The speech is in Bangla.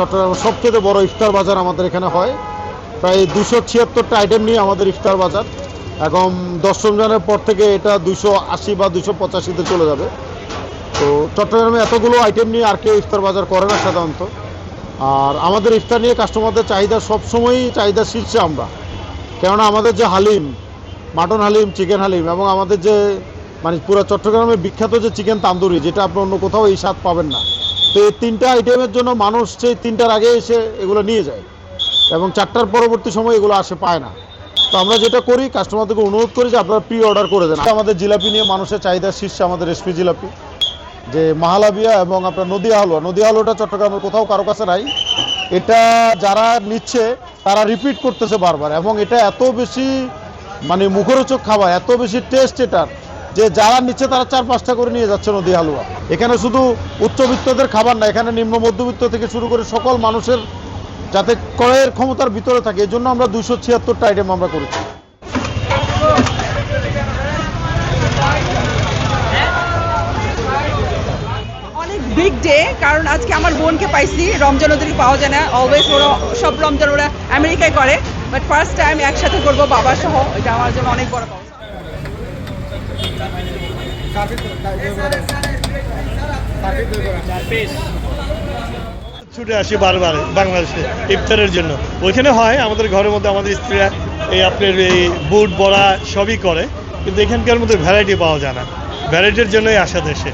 চট্টগ্রামের সবচেয়ে বড় ইফতার বাজার আমাদের এখানে হয়। প্রায় 276টা আইটেম নিয়ে আমাদের ইফতার বাজার। এখন 10 রমজানের পর থেকে এটা 280 বা 285-তে চলে যাবে। তো চট্টগ্রামে এতগুলো আইটেম নিয়ে আর কেউ ইফতার বাজার করে না সাধারণত। আর আমাদের ইফতার নিয়ে কাস্টমারদের চাহিদা সবসময়ই চাহিদা শীর্ষে আমরা, কেননা আমাদের যে হালিম, মাটন হালিম, চিকেন হালিম, এবং আমাদের যে মানে পুরো চট্টগ্রামের বিখ্যাত যে চিকেন তান্দুরি, যেটা আপনি অন্য কোথাও এই স্বাদ পাবেন না। তো এই 3টা আইটেমের জন্য মানুষ সেই 3টার আগে এসে এগুলো নিয়ে যায় এবং 4টার পরবর্তী সময় এগুলো আসে পায় না। তো আমরা যেটা করি, কাস্টমারদেরকে অনুরোধ করি যে আপনারা প্রি অর্ডার করে দেন। আমাদের জিলাপি নিয়ে মানুষের চাহিদা শীর্ষে আমাদের রেসপি জিলাপি, যে মাহালাবিয়া এবং আপনার নদিয়া হালুয়া। নদিয়া হালুয়াটা চট্টগ্রামের কোথাও কারো কাছে নাই। এটা যারা নিচ্ছে তারা রিপিট করতেছে বারবার, এবং এটা এত বেশি মানে মুখরোচক খাবার, এত বেশি টেস্ট এটার, যে যারা নিচ্ছে তারা 4-5টা করে নিয়ে যাচ্ছে নদিয়া হালুয়া। এখানে শুধু উচ্চবিত্তদের খাবার না, এখানে নিম্ন মধ্যবিত্ত থেকে শুরু করে সকল মানুষের যাতে ক্রয়ের ক্ষমতার ভিতরে থাকে, এই জন্য আমরা 276টা আইটেম আমরা করেছি। বিগ ডে, কারণ আজকে আমার বোনকে পাইছি। রমজান ওদেরকে পাওয়া যায় না, অলওয়েজ ওরা সব রমজান ওরা আমেরিকায় করে, বাট ফার্স্ট টাইম একসাথে করবো বাবা সহ, এটা আমার জন্য অনেক বড় পাওয়া। ছুটে আসি বারবার বাংলাদেশে ইফতারের জন্য। ওইখানে হয় আমাদের ঘরের মধ্যে, আমাদের স্ত্রীরা এই আপনার এই বুট বড়া সবই করে, কিন্তু এখানকার মধ্যে ভ্যারাইটি পাওয়া যায় না। ভ্যারাইটির জন্যই আসা দেশে।